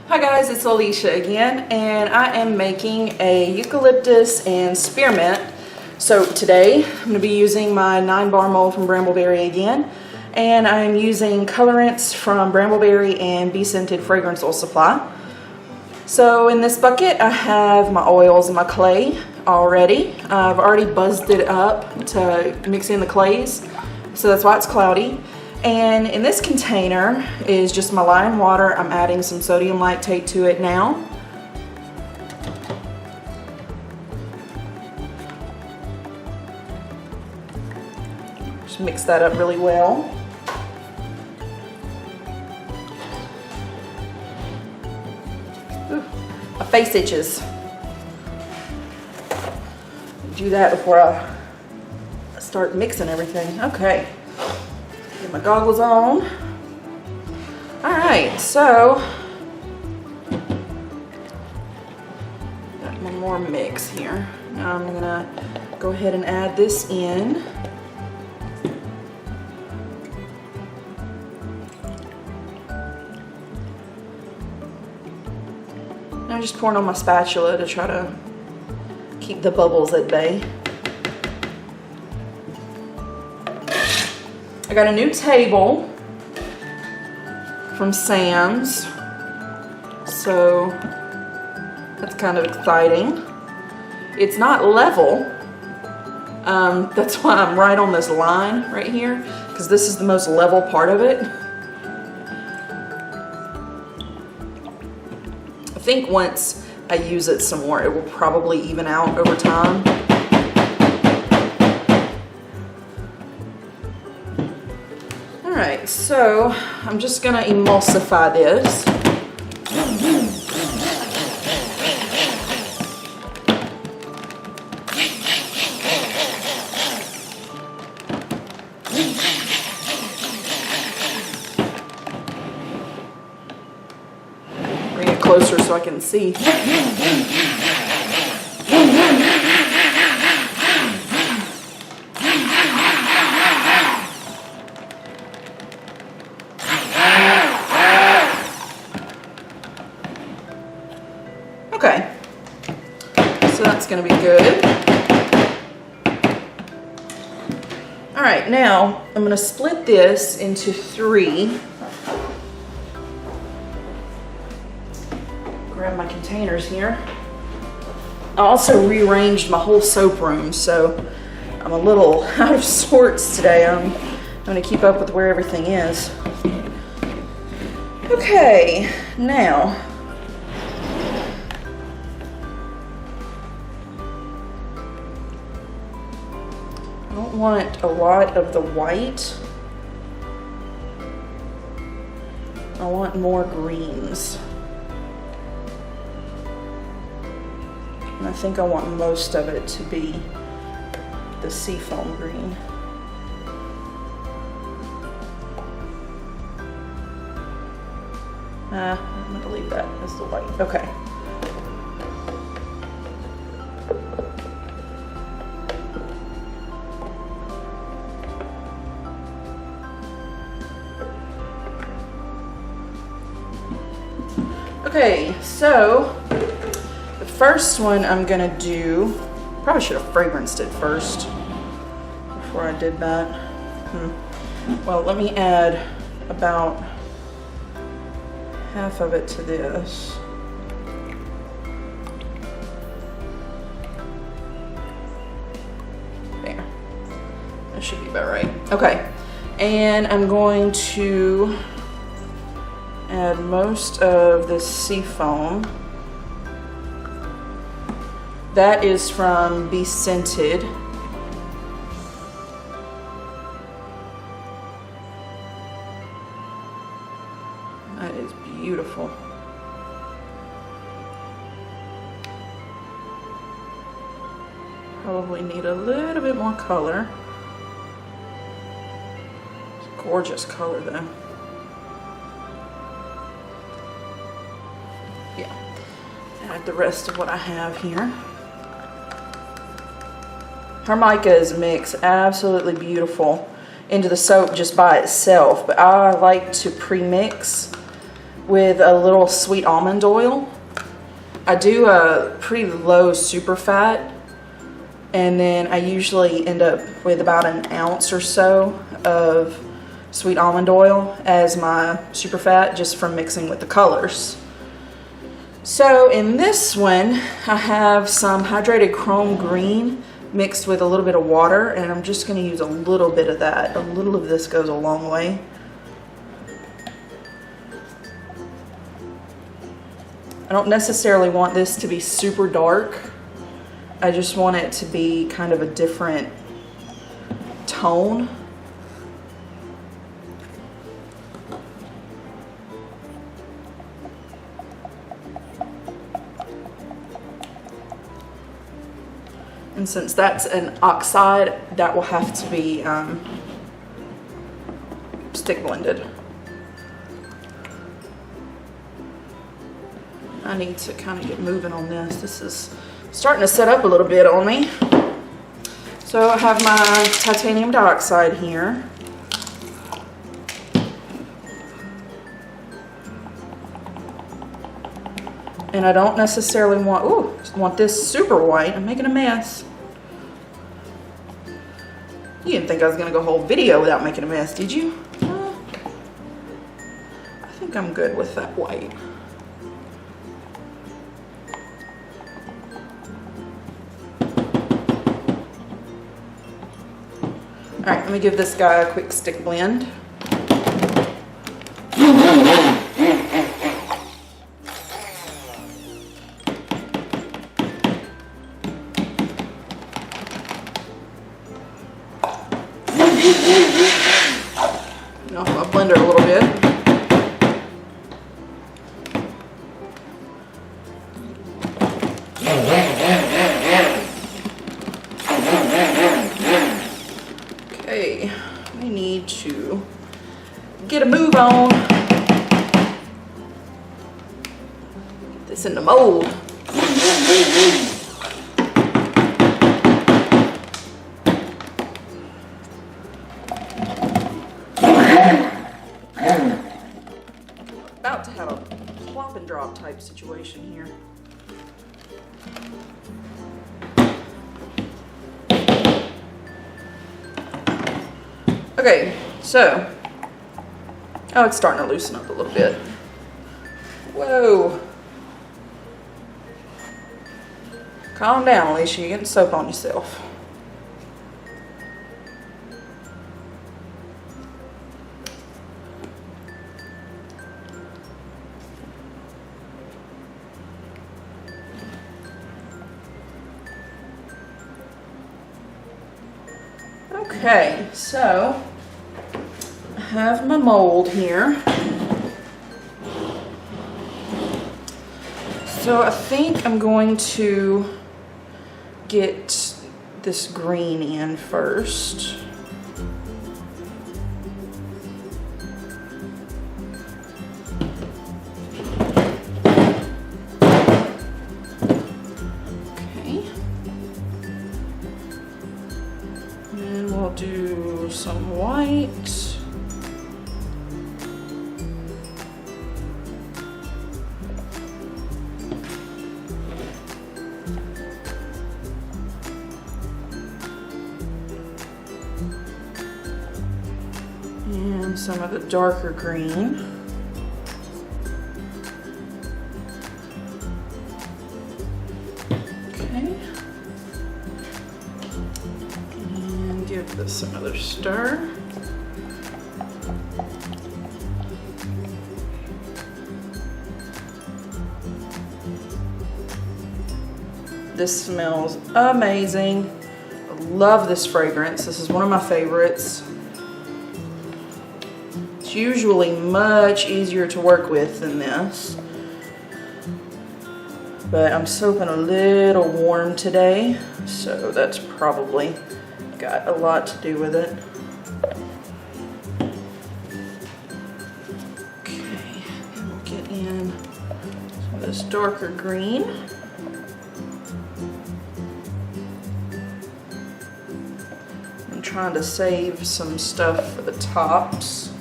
Hi guys, it's Alicia again, and I am making a eucalyptus and spearmint. So today I'm going to be using my 9-bar mold from Brambleberry again, and I'm using colorants from Brambleberry and Bee Scented Fragrance Oil Supply. So in this bucket I have my oils and my clay already. I've already buzzed it up to mix in the clays, so that's why it's cloudy. And in this container is just my lye and water. I'm adding some sodium lactate to it now. Just mix that up really well. Ooh, my face itches. Do that before I start mixing everything. Okay. Get my goggles on. Alright, so got one more mix here. Now I'm gonna go ahead and add this in. I'm just pouring on my spatula to try to keep the bubbles at bay. I got a new table from Sam's, so that's kind of exciting. It's not level, that's why I'm right on this line right here, because this is the most level part of it. I think once I use it some more, it will probably even out over time. Alright, so I'm just going to emulsify this. Bring it closer so I can see. Okay, so that's going to be good. All right, now I'm going to split this into 3. Grab my containers here. I also rearranged my whole soap room, so I'm a little out of sorts today. I'm going to keep up with where everything is. Okay, now I don't want a lot of the white. I want more greens. And I think I want most of it to be the seafoam green. I'm going to leave that as the white. Okay. Okay, so the first one I'm gonna do, probably should have fragranced it first before I did that. Well, let me add about half of it to this. There, that should be about right. Okay, and I'm going to add most of this seafoam. That is from Bee Scented. That is beautiful. Probably need a little bit more color. It's a gorgeous color though. Yeah, add the rest of what I have here. Hermica's mix, absolutely beautiful into the soap just by itself, but I like to pre-mix with a little sweet almond oil. I do a pretty low super fat, and then I usually end up with about an ounce or so of sweet almond oil as my super fat, just from mixing with the colors. So in this one, I have some hydrated chrome green mixed with a little bit of water, and I'm just going to use a little bit of that. A little of this goes a long way. I don't necessarily want this to be super dark. I just want it to be kind of a different tone. And since that's an oxide, that will have to be stick blended. I need to kind of get moving on this. This is starting to set up a little bit on me. So I have my titanium dioxide here. And I don't necessarily want this super white. I'm making a mess. You didn't think I was gonna go a whole video without making a mess, did you? I think I'm good with that white. All right, let me give this guy a quick stick blend. Off my blender a little bit. Okay, we need to get a move on. Get this in the mold. About to have a plop and drop type situation here. Okay, so, oh, it's starting to loosen up a little bit. Whoa. Calm down, Alicia, you're getting soap on yourself. Okay, so I have my mold here. So I think I'm going to get this green in first. Do some white. And some of the darker green. Give this another stir. This smells amazing. I love this fragrance. This is one of my favorites. It's usually much easier to work with than this, but I'm soaping a little warm today, so that's probably got a lot to do with it. Okay, and we'll get in some of this darker green. I'm trying to save some stuff for the tops.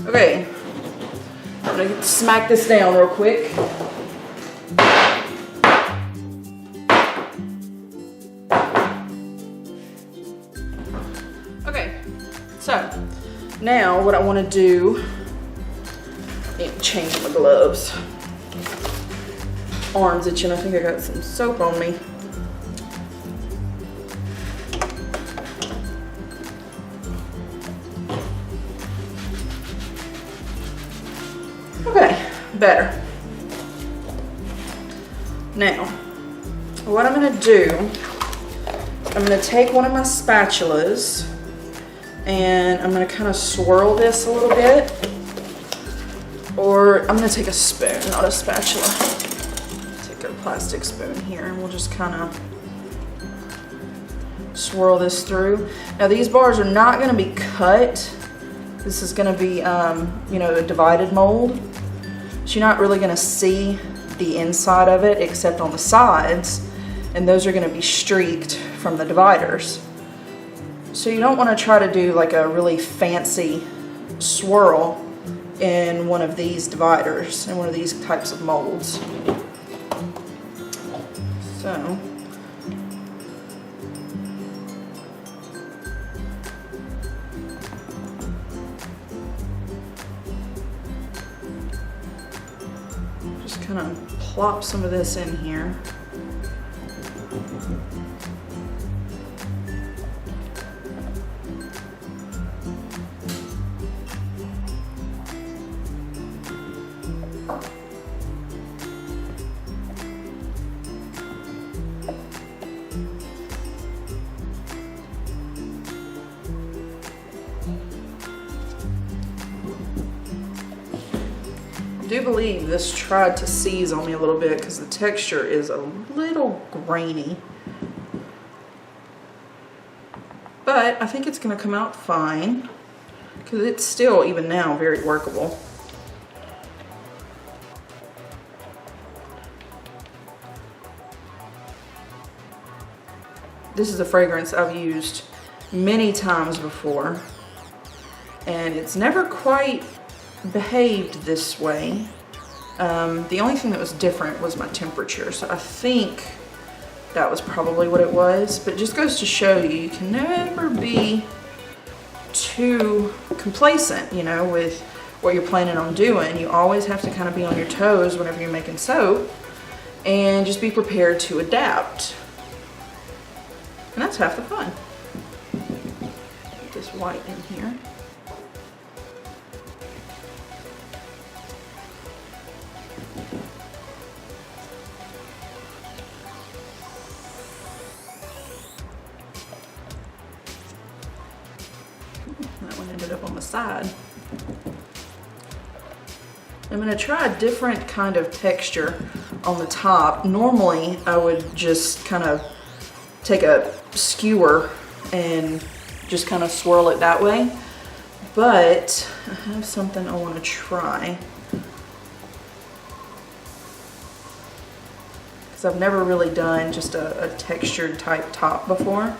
Okay, I'm gonna smack this down real quick. Okay, so now what I want to do, I need to change my gloves. Arms itching, I think I got some soap on me. Okay, better. Now, what I'm gonna do, I'm gonna take one of my spatulas and I'm gonna kind of swirl this a little bit. Or I'm gonna take a spoon, not a spatula. Take a plastic spoon here and we'll just kind of swirl this through. Now these bars are not gonna be cut. This is gonna be, you know, a divided mold. So you're not really gonna see the inside of it except on the sides, and those are gonna be streaked from the dividers. So you don't wanna try to do like a really fancy swirl in one of these dividers, in one of these types of molds. So, just kind of plop some of this in here. I do believe this tried to seize on me a little bit because the texture is a little grainy. But I think it's going to come out fine because it's still, even now, very workable. This is a fragrance I've used many times before, and it's never quite behaved this way. The only thing that was different was my temperature, so I think that was probably what it was, but it just goes to show you, you can never be too complacent, you know, with what you're planning on doing. You always have to kind of be on your toes whenever you're making soap, and just be prepared to adapt. And that's half the fun. Put this white in here. That one ended up on the side. I'm going to try a different kind of texture on the top. Normally, I would just kind of take a skewer and just kind of swirl it that way. But I have something I want to try. Because I've never really done just a textured type top before.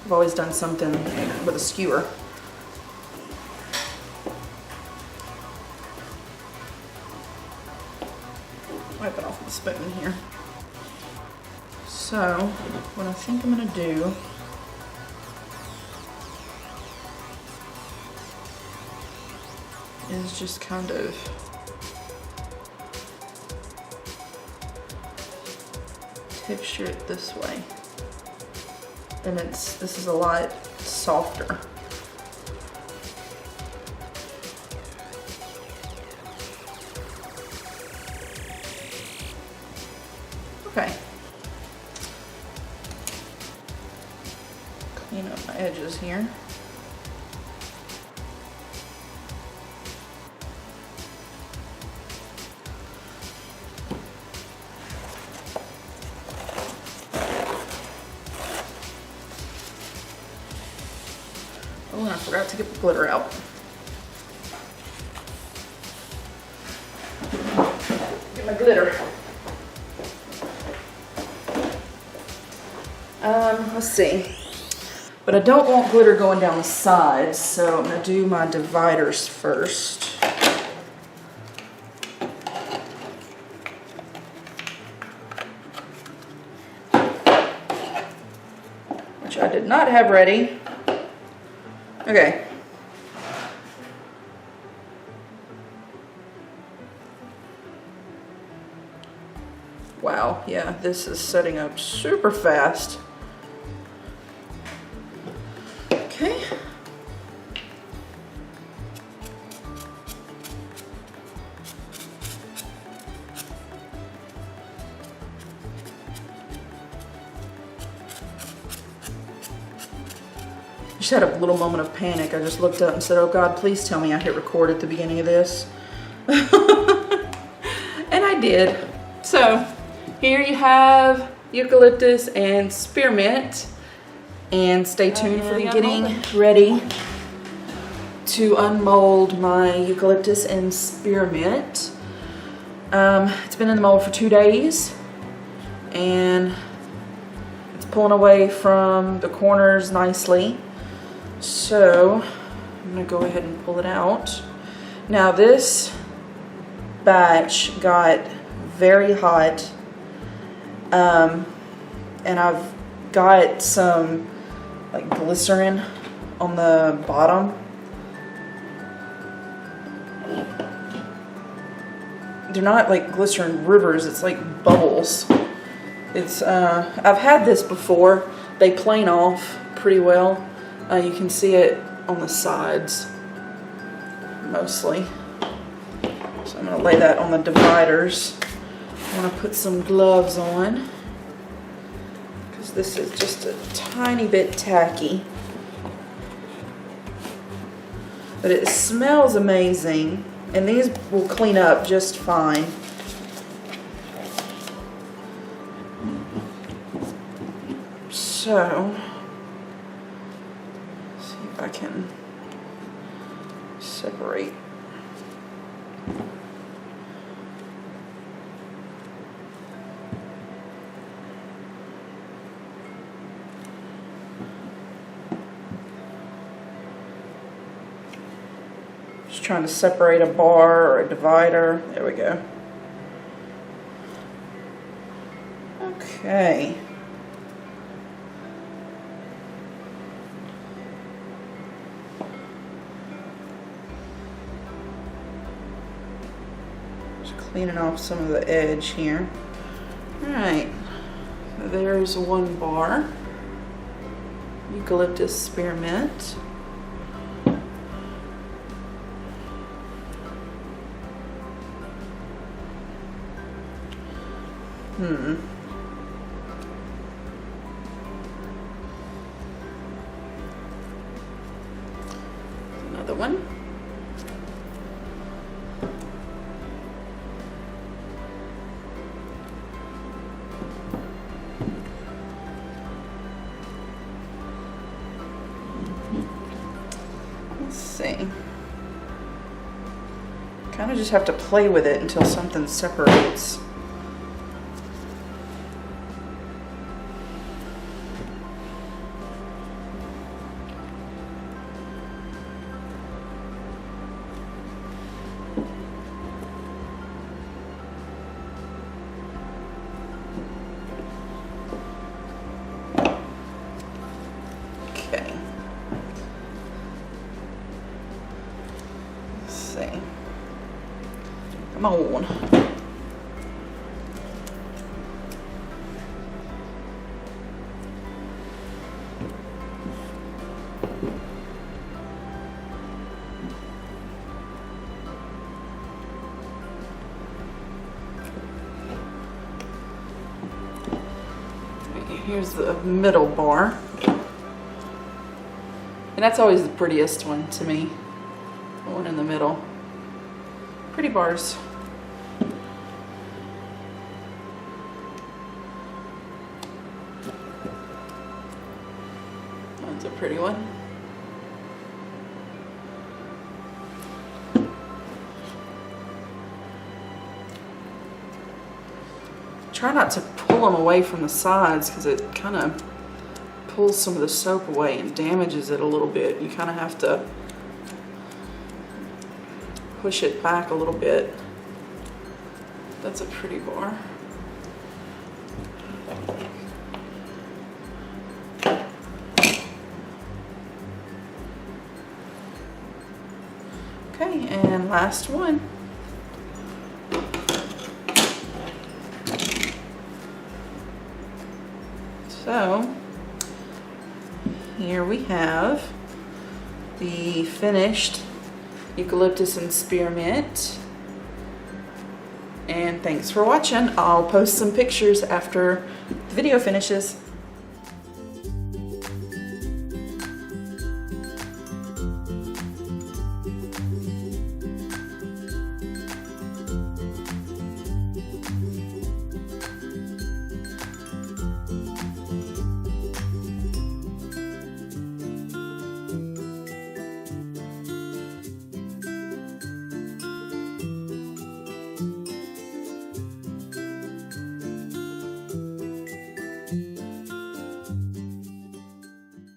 I've always done something with a skewer. Wipe it off with the spoon here. So, what I think I'm gonna do is just kind of texture it this way. And this is a lot softer. Okay. Clean up my edges here. Oh, and I forgot to get the glitter out. Get my glitter. Let's see. But I don't want glitter going down the sides, so I'm going to do my dividers first. Which I did not have ready. Okay. Wow, yeah, this is setting up super fast. Okay. I just had a little moment of panic. I just looked up and said, oh God, please tell me I hit record at the beginning of this. And I did. So, here you have eucalyptus and spearmint. And stay tuned for getting ready to unmold my eucalyptus and spearmint. It's been in the mold for 2 days. And it's pulling away from the corners nicely. So, I'm going to go ahead and pull it out. Now this batch got very hot. And I've got some like glycerin on the bottom. They're not like glycerin rivers, it's like bubbles. It's I've had this before. They plane off pretty well. You can see it on the sides mostly. So I'm going to lay that on the dividers. I want to put some gloves on because this is just a tiny bit tacky. But it smells amazing, and these will clean up just fine. So, see if I can separate. Just trying to separate a bar or a divider. There we go. Okay. Just cleaning off some of the edge here. Alright. So there's one bar. Eucalyptus spearmint. Another one. Let's see. Kind of just have to play with it until something separates. Okay. Let's see. Come on. Here's the middle bar. And that's always the prettiest one to me. The one in the middle. Pretty bars. That's a pretty one. Try not to pull them away from the sides because it kind of pulls some of the soap away and damages it a little bit. You kind of have to push it back a little bit. That's a pretty bar. Okay, and last one. So here we have the finished Eucalyptus and Spearmint. And thanks for watching. I'll post some pictures after the video finishes.